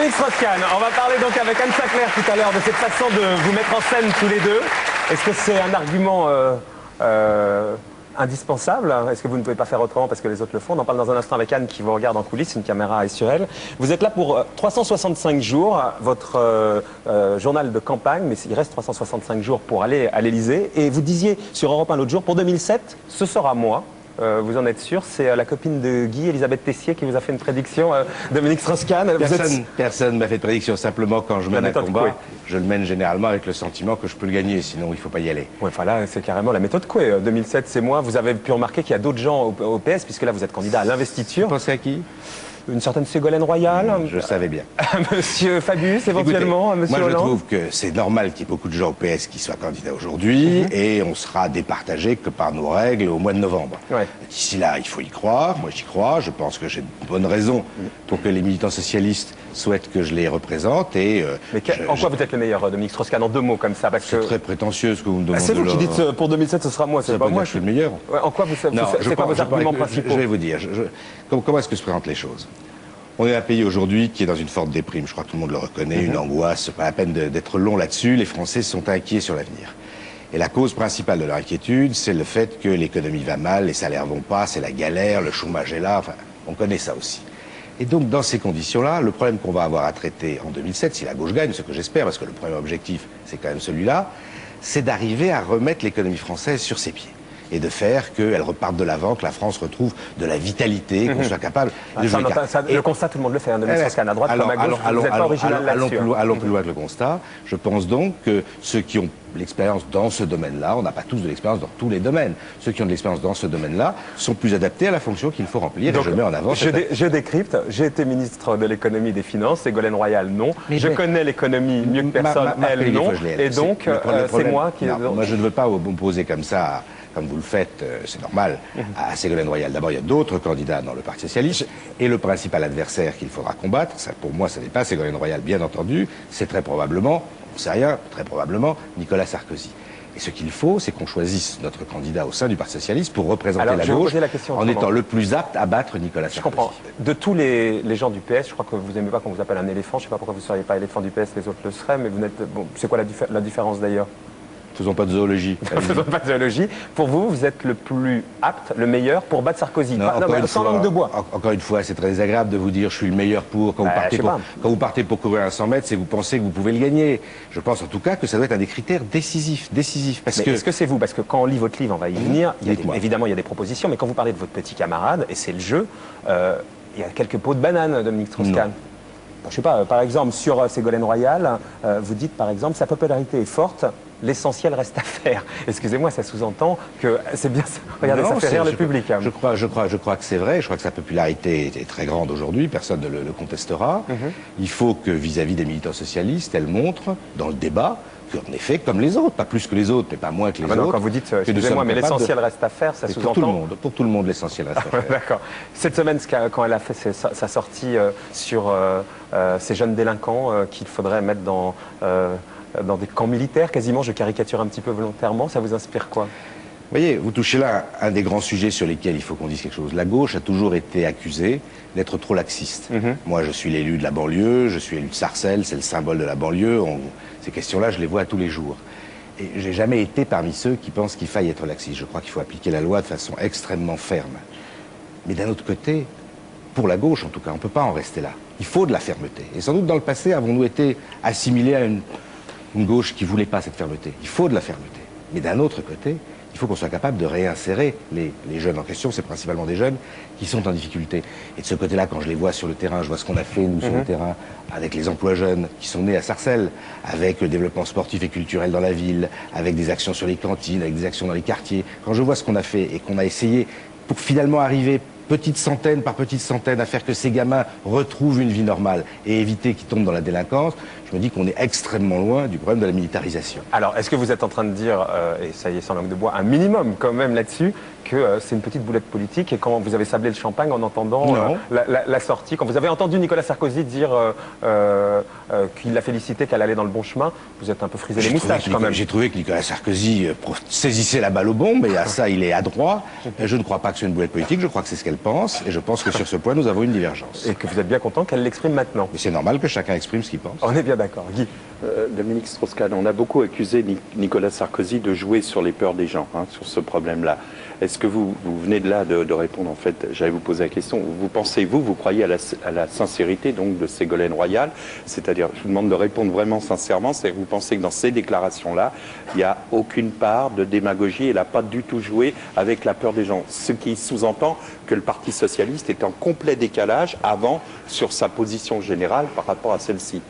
Dominique Strauss-Kahn, on va parler donc avec Anne Saclair tout à l'heure de cette façon de vous mettre en scène tous les deux. Est-ce que c'est un argument indispensable? Est-ce que vous ne pouvez pas faire autrement parce que les autres le font? On en parle dans un instant avec Anne qui vous regarde en coulisses, une caméra est sur elle. Vous êtes là pour 365 jours, votre journal de campagne, mais il reste 365 jours pour aller à l'Élysée. Et vous disiez sur Europe 1 l'autre jour, pour 2007, ce sera moi. Vous en êtes sûr? C'est la copine de Guy, Elisabeth Tessier, qui vous a fait une prédiction, Dominique Strauss-Kahn. Personne ne m'a fait de prédiction. Simplement, quand je mène un combat, je le mène généralement avec le sentiment que je peux le gagner. Sinon, il ne faut pas y aller. Ouais, voilà, c'est carrément la méthode Coué. 2007, c'est moi. Vous avez pu remarquer qu'il y a d'autres gens au PS, puisque là, vous êtes candidat à l'investiture. Vous pensez à qui? Une certaine Ségolène Royal. Je savais bien. Monsieur Fabius, éventuellement. Écoutez, Monsieur moi, Hollande. je trouve que c'est normal qu'il y ait beaucoup de gens au PS qui soient candidats aujourd'hui, et on sera départagé que par nos règles au mois de novembre. Ouais. D'ici là, il faut y croire. Moi, j'y crois. Je pense que j'ai de bonnes raisons pour que les militants socialistes souhaitent que je les représente. Et, Mais en quoi vous êtes le meilleur, Dominique Strauss-Kahn, en deux mots comme ça? C'est très prétentieux ce que vous me demandez. C'est vous qui dites pour 2007, ce sera moi, c'est pas moi. Je suis le meilleur. Ouais, en quoi c'est quoi vos arguments principaux? Je vais vous dire. Comment est-ce que se présentent les choses? On est un pays aujourd'hui qui est dans une forte déprime, je crois que tout le monde le reconnaît, une angoisse, pas la peine d'être long là-dessus, les Français sont inquiets sur l'avenir. Et la cause principale de leur inquiétude, c'est le fait que l'économie va mal, les salaires vont pas, c'est la galère, le chômage est là, enfin, on connaît ça aussi. Et donc, dans ces conditions-là, le problème qu'on va avoir à traiter en 2007, si la gauche gagne, ce que j'espère, parce que le premier objectif, c'est quand même celui-là, c'est d'arriver à remettre l'économie française sur ses pieds. Et de faire qu'elle reparte de l'avant, que la France retrouve de la vitalité, qu'on soit capable de jouer les cartes. Le constat, tout le monde le fait, hein, Dominique Strauss-Kahn, à droite comme à gauche, vous n'êtes pas original là-dessus. Allons plus loin que le constat. Je pense donc que ceux qui ont l'expérience dans ce domaine-là, on n'a pas tous de l'expérience dans tous les domaines, ceux qui ont de l'expérience dans ce domaine-là sont plus adaptés à la fonction qu'il faut remplir. Donc, et je mets en avant... Je décrypte, j'ai été ministre de l'économie et des finances, Ségolène Royal, non. Je connais l'économie mieux que personne, elle, non. Et donc, c'est moi qui... Moi, je ne veux pas m'opposer comme ça... Comme vous le faites, c'est normal, à Ségolène Royal. D'abord, il y a d'autres candidats dans le Parti socialiste, et le principal adversaire qu'il faudra combattre, ça, pour moi, ce n'est pas Ségolène Royal, bien entendu, c'est très probablement, on ne sait rien, très probablement, Nicolas Sarkozy. Et ce qu'il faut, c'est qu'on choisisse notre candidat au sein du Parti socialiste pour représenter la gauche en étant le plus apte à battre Nicolas Sarkozy. Je comprends. De tous les gens du PS, je crois que vous n'aimez pas qu'on vous appelle un éléphant, je ne sais pas pourquoi vous ne seriez pas éléphant du PS, les autres le seraient, mais vous n'êtes... Bon, c'est quoi la différence d'ailleurs? Faisons pas de zoologie. Faisons pas de zoologie. Pour vous, vous êtes le plus apte, le meilleur pour battre Sarkozy. Sans langue de bois. Encore une fois, c'est très désagréable de vous dire je suis le meilleur pour... Quand vous partez pour courir un 100 mètres, c'est que vous pensez que vous pouvez le gagner. Je pense en tout cas que ça doit être un des critères décisifs. Est-ce que c'est vous? Parce que quand on lit votre livre, on va y venir, évidemment il y a des propositions, mais quand vous parlez de votre petit camarade, et c'est le jeu, il y a quelques pots de banane, Dominique Strauss-Kahn. Je sais pas, par exemple, sur Ségolène Royal, vous dites par exemple, sa popularité est forte, l'essentiel reste à faire. Excusez-moi, ça sous-entend que c'est bien ça. Regardez, ça fait rire le public. Je crois que c'est vrai, je crois que sa popularité est très grande aujourd'hui, personne ne le contestera. Il faut que vis-à-vis des militants socialistes, elle montre dans le débat qu'en effet, comme les autres, pas plus que les autres, mais pas moins que les autres. Quand vous dites, excusez-moi, mais l'essentiel reste à faire, ça sous-entend... Pour tout le monde, l'essentiel reste à faire. D'accord. Cette semaine, quand elle a fait sa sortie sur ces jeunes délinquants qu'il faudrait mettre dans des camps militaires, quasiment, je caricature un petit peu volontairement, ça vous inspire quoi? Vous voyez, vous touchez là un des grands sujets sur lesquels il faut qu'on dise quelque chose. La gauche a toujours été accusée d'être trop laxiste. Moi, je suis l'élu de la banlieue, je suis élu de Sarcelles, c'est le symbole de la banlieue. Ces questions-là, je les vois tous les jours. Et j'ai jamais été parmi ceux qui pensent qu'il faille être laxiste. Je crois qu'il faut appliquer la loi de façon extrêmement ferme. Mais d'un autre côté, pour la gauche en tout cas, on ne peut pas en rester là. Il faut de la fermeté. Et sans doute dans le passé, avons-nous été assimilés à une gauche qui ne voulait pas cette fermeté. Il faut de la fermeté. Mais d'un autre côté, il faut qu'on soit capable de réinsérer les jeunes en question. C'est principalement des jeunes qui sont en difficulté. Et de ce côté-là, quand je les vois sur le terrain, je vois ce qu'on a fait, nous, sur le terrain, avec les emplois jeunes qui sont nés à Sarcelles, avec le développement sportif et culturel dans la ville, avec des actions sur les cantines, avec des actions dans les quartiers. Quand je vois ce qu'on a fait et qu'on a essayé pour finalement arriver petite centaine par petite centaine à faire que ces gamins retrouvent une vie normale et éviter qu'ils tombent dans la délinquance, je me dis qu'on est extrêmement loin du problème de la militarisation. Alors, est-ce que vous êtes en train de dire, et ça y est, sans langue de bois, un minimum quand même là-dessus, que c'est une petite boulette politique et quand vous avez sablé le champagne en entendant la sortie, quand vous avez entendu Nicolas Sarkozy dire qu'il l'a félicité, qu'elle allait dans le bon chemin, vous êtes un peu frisé les moustaches quand même. J'ai trouvé que Nicolas Sarkozy saisissait la balle au bon, mais à ça il est adroit. Je ne crois pas que c'est une boulette politique, je crois que c'est ce qu'elle pense, et je pense que sur ce point, nous avons une divergence. Et que vous êtes bien content qu'elle l'exprime maintenant. Mais c'est normal que chacun exprime ce qu'il pense. On est bien d'accord. Guy. Dominique Strauss-Kahn, on a beaucoup accusé Nicolas Sarkozy de jouer sur les peurs des gens, sur ce problème-là. Est-ce que vous venez de là de répondre, en fait, j'allais vous poser la question, vous pensez, vous croyez à la sincérité donc de Ségolène Royal, c'est-à-dire, je vous demande de répondre vraiment sincèrement, c'est-à-dire que vous pensez que dans ces déclarations-là, il n'y a aucune part de démagogie, elle n'a pas du tout joué avec la peur des gens, ce qui sous-entend que le Parti Socialiste est en complet décalage avant sur sa position générale par rapport à celle-ci.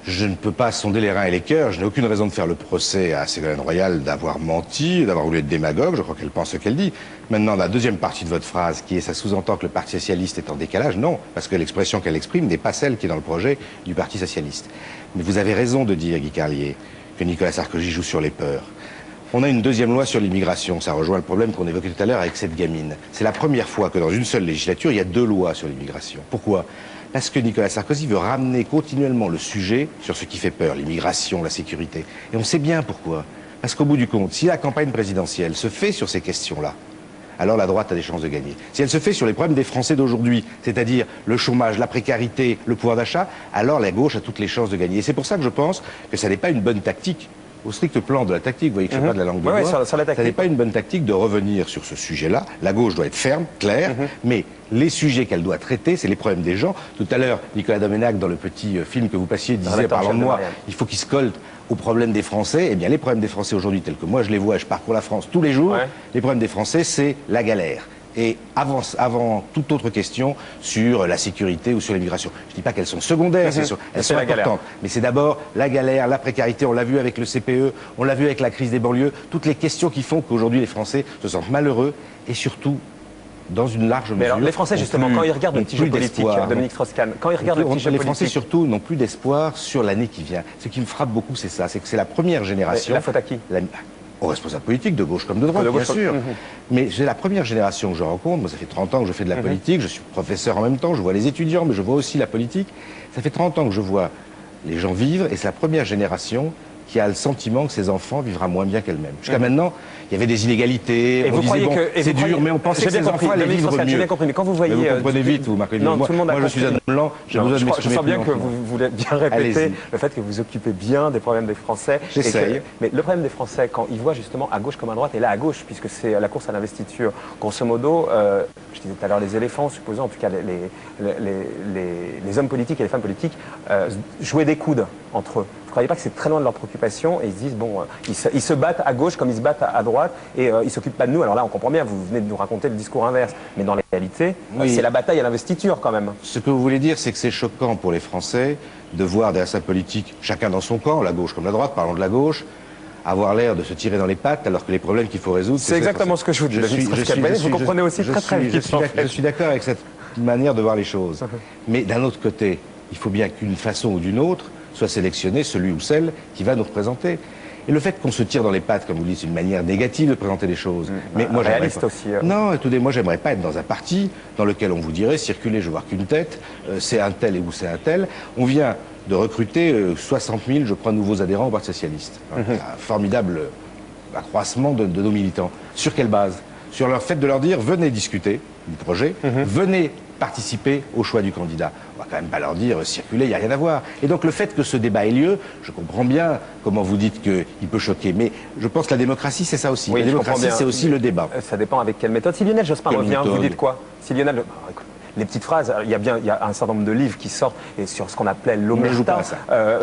Je ne peux pas sonder les reins et les cœurs. Je n'ai aucune raison de faire le procès à Ségolène Royal d'avoir menti, d'avoir voulu être démagogue. Je crois qu'elle pense ce qu'elle dit. Maintenant, la deuxième partie de votre phrase, qui est ça sous-entend que le Parti Socialiste est en décalage, non, parce que l'expression qu'elle exprime n'est pas celle qui est dans le projet du Parti Socialiste. Mais vous avez raison de dire, Guy Carlier, que Nicolas Sarkozy joue sur les peurs. On a une deuxième loi sur l'immigration. Ça rejoint le problème qu'on évoquait tout à l'heure avec cette gamine. C'est la première fois que dans une seule législature, il y a deux lois sur l'immigration. Pourquoi ? Parce que Nicolas Sarkozy veut ramener continuellement le sujet sur ce qui fait peur, l'immigration, la sécurité. Et on sait bien pourquoi. Parce qu'au bout du compte, si la campagne présidentielle se fait sur ces questions-là, alors la droite a des chances de gagner. Si elle se fait sur les problèmes des Français d'aujourd'hui, c'est-à-dire le chômage, la précarité, le pouvoir d'achat, alors la gauche a toutes les chances de gagner. Et c'est pour ça que je pense que ça n'est pas une bonne tactique. Au strict plan de la tactique, vous voyez que je ne fais pas de la langue de bois, ça n'est pas une bonne tactique de revenir sur ce sujet-là. La gauche doit être ferme, claire, mais les sujets qu'elle doit traiter, c'est les problèmes des gens. Tout à l'heure, Nicolas Domenach, dans le petit film que vous passiez, disait, parlant de moi, il faut qu'il se colle aux problèmes des Français. Eh bien, les problèmes des Français aujourd'hui, tels que moi je les vois, je parcours la France tous les jours, les problèmes des Français, c'est la galère. Et avant toute autre question sur la sécurité ou sur l'immigration. Je ne dis pas qu'elles sont secondaires, elles sont importantes. Mais c'est d'abord la galère, la précarité, on l'a vu avec le CPE, on l'a vu avec la crise des banlieues, toutes les questions qui font qu'aujourd'hui les Français se sentent malheureux et surtout, dans une large mesure... Mais alors, les Français, justement, quand ils regardent le petit jeu politique, Dominique Strauss-Kahn, quand ils regardent le petit jeu politique... Les Français, surtout, n'ont plus d'espoir sur l'année qui vient. Ce qui me frappe beaucoup, c'est ça, c'est que c'est la première génération... La faute à qui ? Aux responsables politiques, de gauche comme de droite, bien sûr. Mais c'est la première génération que je rencontre. Moi, ça fait 30 ans que je fais de la politique. Je suis professeur en même temps. Je vois les étudiants, mais je vois aussi la politique. Ça fait 30 ans que je vois les gens vivre. Et c'est la première génération qui a le sentiment que ses enfants vivra moins bien qu'elle-même. Jusqu'à maintenant, il y avait des inégalités. Et on disait, bon, c'est dur, mais on pensait que ses enfants allaient vivre mieux. J'ai bien compris, mais quand vous voyez... Mais vous comprenez vite, vous marquez non, moi, je suis un homme blanc, j'ai besoin de m'exprimer. Je sens bien que vous voulez bien répéter le fait que vous occupez bien des problèmes des Français. J'essaye. Mais le problème des Français, quand ils voient justement à gauche comme à droite, et là à gauche, puisque c'est la course à l'investiture, grosso modo, je disais tout à l'heure les éléphants, supposons en tout cas les hommes politiques et les femmes politiques jouaient des coudes entre eux. Vous ne croyez pas que c'est très loin de leurs préoccupations et ils se disent, bon, ils se battent à gauche comme ils se battent à droite et ils ne s'occupent pas de nous. Alors là, on comprend bien, vous venez de nous raconter le discours inverse. Mais dans la réalité, c'est la bataille à l'investiture quand même. Ce que vous voulez dire, c'est que c'est choquant pour les Français de voir derrière sa politique, chacun dans son camp, la gauche comme la droite, parlons de la gauche, avoir l'air de se tirer dans les pattes alors que les problèmes qu'il faut résoudre... C'est exactement ce que je vous dis. Vous comprenez aussi très vite. Je suis d'accord avec cette manière de voir les choses. Mais d'un autre côté, il faut bien qu'une façon ou d'une autre soit sélectionné celui ou celle qui va nous représenter. Et le fait qu'on se tire dans les pattes, comme vous dites, c'est une manière négative de présenter les choses. Mais moi, réaliste aussi. Non, écoutez, moi, j'aimerais pas être dans un parti dans lequel on vous dirait, circuler, je vois qu'une tête, c'est un tel et où c'est un tel. On vient de recruter 60 000, je crois, nouveaux adhérents au Parti Socialiste. Un formidable accroissement de nos militants. Sur quelle base ? Sur le fait de leur dire, venez discuter du projet, venez participer au choix du candidat. On va quand même pas leur dire circuler, il n'y a rien à voir. Et donc le fait que ce débat ait lieu, je comprends bien comment vous dites qu'il peut choquer, mais je pense que la démocratie c'est ça aussi. Oui, la démocratie c'est aussi le débat. Ça dépend avec quelle méthode. Si Lionel Jospin revient, vous dites quoi? Si Lionel... Les petites phrases, il y a un certain nombre de livres qui sortent et sur ce qu'on appelait l'omerta.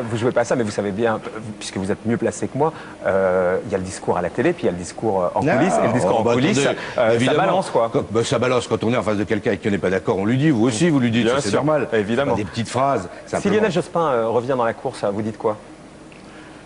Vous jouez pas à ça, mais vous savez bien, puisque vous êtes mieux placé que moi, il y a le discours à la télé, puis il y a le discours en coulisses. Et le discours en coulisses, ça balance quoi. Ça balance quand on est en face de quelqu'un avec qui on n'est pas d'accord, on lui dit, vous aussi vous lui dites, c'est normal. Évidemment. Des petites phrases. Si Lionel Jospin revient dans la course, vous dites quoi?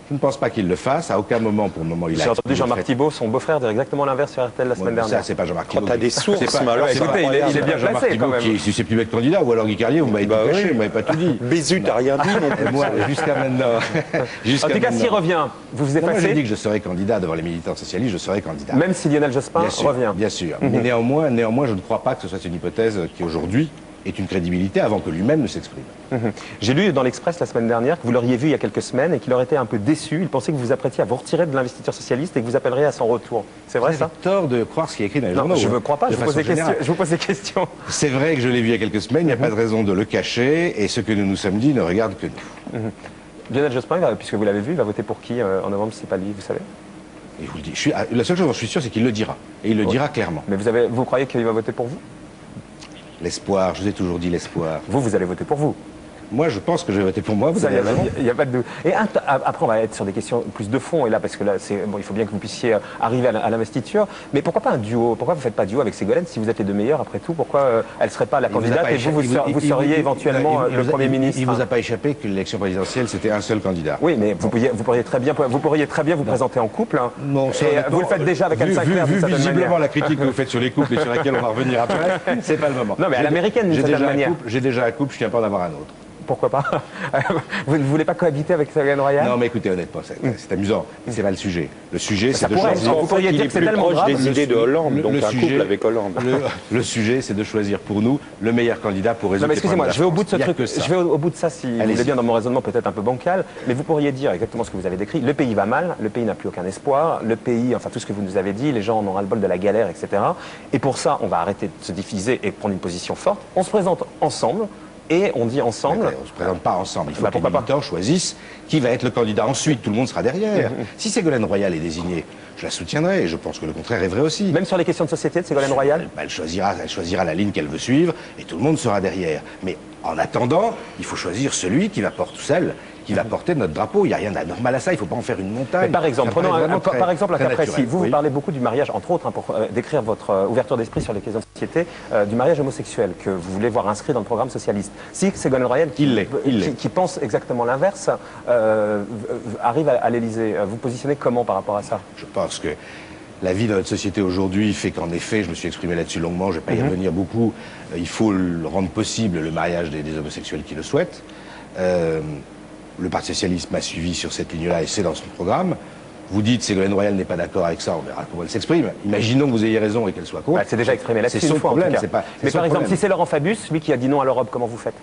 Je ne pense pas qu'il le fasse. À aucun moment, pour le moment, il a... J'ai entendu Jean-Marc Thibault, son beau-frère, dire exactement l'inverse sur RTL la semaine dernière. Ça, c'est pas Jean-Marc Thibault. T'as des sources, mais alors, écoutez, il est bien placé quand même. Si c'est plus bête candidat, ou alors Guy Carlier, vous m'avez tout caché, vous m'avez pas tout dit. Bézu, t'as rien dit non plus. Moi, jusqu'à maintenant. En tout cas, s'il revient, vous vous effacez. Moi, j'ai dit que je serais candidat devant les militants socialistes, je serais candidat. Même si Lionel Jospin revient. Bien sûr. Mais néanmoins, je ne crois pas que ce soit une hypothèse qui, aujourd'hui, ait une crédibilité avant que lui-même ne s'exprime. J'ai lu dans l'Express la semaine dernière que vous l'auriez vu il y a quelques semaines et qu'il aurait été un peu déçu. Il pensait que vous vous apprêtiez à vous retirer de l'investiture socialiste et que vous appelleriez à son retour. C'est vrai ça? Vous avez tort de croire ce qui est écrit dans les Non, journaux. je ne crois pas, de je vous, façon générale. je vous pose des questions. C'est vrai que je l'ai vu il y a quelques semaines, il n'y a pas de raison de le cacher, et ce que nous nous sommes dit ne regarde que nous. Lionel Jospin, puisque vous l'avez vu, il va voter pour qui en novembre, c'est pas lui, vous savez? Et je vous le dis, la seule chose dont je suis sûr, c'est qu'il le dira. Et il le dira clairement. Mais vous croyez qu'il va voter pour vous? L'espoir, je vous ai toujours dit l'espoir. Vous allez voter pour vous. Moi, je pense que je vais voter pour moi, vous avez raison. Il n'y a pas de doute. Et après, on va être sur des questions plus de fond. Et là, parce que là, bon, il faut bien que vous puissiez arriver à l'investiture. Mais pourquoi pas un duo? Pourquoi vous ne faites pas duo avec Ségolène si vous êtes les deux meilleurs après tout? Pourquoi elle ne serait pas la candidate et vous seriez éventuellement le Premier ministre? Il ne vous a pas échappé que l'élection présidentielle, c'était un seul candidat. Oui, mais vous pourriez très bien vous présenter en couple. Hein. Non, et vous le faites déjà avec Anne Sinclair. Vu visiblement la critique que vous faites sur les couples et sur laquelle on va revenir après, c'est pas le moment. Non, mais à l'américaine, d'une certaine manière. J'ai déjà un couple, je ne tiens pas d'en avoir un autre. Pourquoi pas? Vous ne voulez pas cohabiter avec Ségolène Royal? Non, mais écoutez, honnêtement, c'est amusant. C'est pas le sujet. Le sujet, c'est de choisir. Vous pourriez dire que c'est tellement grave. des idées de Hollande, donc un couple avec Hollande. Le sujet, c'est de choisir pour nous le meilleur candidat pour résoudre. Non, mais excusez-moi, je vais au bout de ce truc. Je vais au bout de ça, si vous voulez bien, dans mon raisonnement peut-être un peu bancal. Mais vous pourriez dire exactement ce que vous avez décrit. Le pays va mal, le pays n'a plus aucun espoir, le pays, enfin tout ce que vous nous avez dit, les gens en ont ras-le-bol de la galère, etc. Et pour ça, on va arrêter de se diviser et prendre une position forte. On se présente ensemble. Et on dit ensemble... on ne se présente pas ensemble. Il faut que les pourquoi militants choisissent qui va être le candidat. Ensuite, tout le monde sera derrière. Si Ségolène Royal est désignée, je la soutiendrai. Et je pense que le contraire est vrai aussi. Même sur les questions de société de Ségolène Royal? Elle choisira la ligne qu'elle veut suivre et tout le monde sera derrière. Mais en attendant, il faut choisir celui qui va porter seul, qui va porter notre drapeau. Il n'y a rien d'anormal à ça. Il ne faut pas en faire une montagne. Mais par exemple, prenons par exemple un cas précis. Vous parlez beaucoup du mariage, entre autres, pour décrire votre ouverture d'esprit sur les questions de société, du mariage homosexuel que vous voulez voir inscrit dans le programme socialiste. Si Ségolène Royal, qui pense exactement l'inverse, arrive à l'Élysée, vous positionnez comment par rapport à ça? Je pense que la vie de notre société aujourd'hui fait qu'en effet, je me suis exprimé là-dessus longuement, je ne vais pas y revenir beaucoup, il faut rendre possible le mariage des homosexuels qui le souhaitent. Le Parti socialiste m'a suivi sur cette ligne-là et c'est dans son programme. Vous dites Ségolène Royal n'est pas d'accord avec ça, on verra comment elle s'exprime. Imaginons que vous ayez raison et qu'elle soit contre. Elle s'est déjà exprimée là-dessus. C'est son problème. Mais par exemple, si c'est Laurent Fabius, lui qui a dit non à l'Europe, comment vous faites?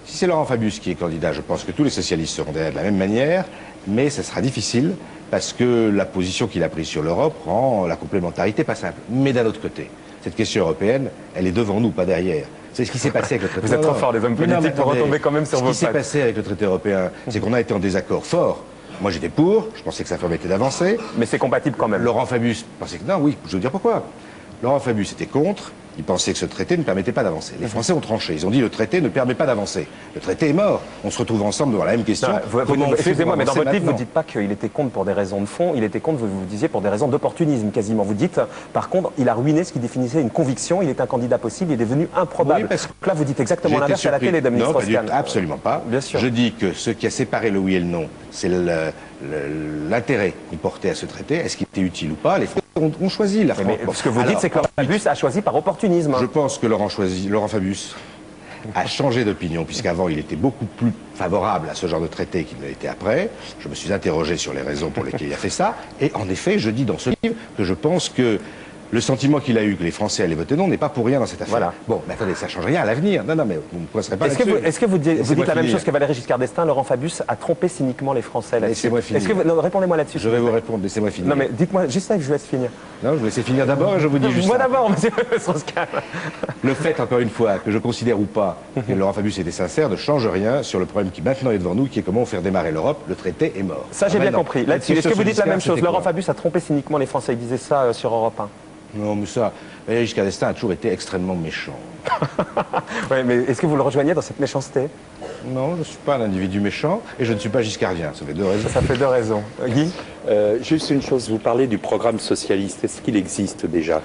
Si c'est Laurent Fabius qui est candidat, je pense que tous les socialistes seront derrière de la même manière, mais ce sera difficile parce que la position qu'il a prise sur l'Europe rend la complémentarité pas simple. Mais d'un autre côté, cette question européenne, elle est devant nous, pas derrière. C'est ce qui s'est passé avec le traité. Vous êtes trop fort, les hommes politiques, pour retomber quand même sur vos pattes. Ce qui s'est passé avec le traité européen, c'est qu'on a été en désaccord fort. Moi, j'étais pour, je pensais que ça permettait d'avancer. Mais c'est compatible quand même. Laurent Fabius pensait que non, oui, je vais vous dire pourquoi. Laurent Fabius était contre, il pensait que ce traité ne permettait pas d'avancer. Les Français ont tranché, ils ont dit le traité ne permet pas d'avancer. Le traité est mort, on se retrouve ensemble devant la même question. Excusez-moi, mais dans votre livre, vous ne dites pas qu'il était contre pour des raisons de fond, il était contre, vous disiez, pour des raisons d'opportunisme quasiment. Vous dites, par contre, il a ruiné ce qui définissait une conviction, il est un candidat possible, il est devenu improbable. Oui, parce que là, vous dites exactement l'inverse à la télé, Dominique Strauss-Kahn. Non, absolument pas. Bien sûr. Je dis que ce qui a séparé le oui et le non, c'est l'intérêt qu'on portait à ce traité. Est-ce qu'il était utile ou pas? Les Français ont choisi la France. Mais ce que vous dites, c'est que Laurent Fabius a choisi par opportunisme. Je pense que Laurent Fabius a changé d'opinion, puisqu'avant il était beaucoup plus favorable à ce genre de traité qu'il ne l'était après. Je me suis interrogé sur les raisons pour lesquelles il a fait ça. Et en effet, je dis dans ce livre que je pense que le sentiment qu'il a eu que les Français allaient voter non n'est pas pour rien dans cette affaire. Voilà. Bon, mais attendez, ça ne change rien à l'avenir. Non, mais vous ne me poserez pas là-dessus. Est-ce que vous dites la même chose que Valéry Giscard d'Estaing? Laurent Fabius a trompé cyniquement les Français là-dessus. Laissez-moi finir. Répondez-moi là-dessus. Je vais vous répondre, laissez-moi finir. Non, mais dites-moi juste ça que je vous laisse finir. Non, je vous laisse finir d'abord et je vous dis juste Moi ça. d'abord, monsieur Strauss-Kahn. Le fait, encore une fois, que je considère ou pas que Laurent Fabius était sincère ne change rien sur le problème qui maintenant est devant nous, qui est comment faire démarrer l'Europe. Le traité est mort. Ça, j'ai bien compris. Là-dessus, est-ce que vous dites la même chose? Laurent Laurent Fabius a trompé cyniquement les Français. Il disait ça sur Europe 1. Non, mais ça, Valéry Giscard d'Estaing a toujours été extrêmement méchant. Oui, mais est-ce que vous le rejoignez dans cette méchanceté? Non, je ne suis pas un individu méchant et je ne suis pas giscardien. Ça fait deux raisons. Ça fait deux raisons. Guy? Juste une chose, vous parlez du programme socialiste. Est-ce qu'il existe déjà?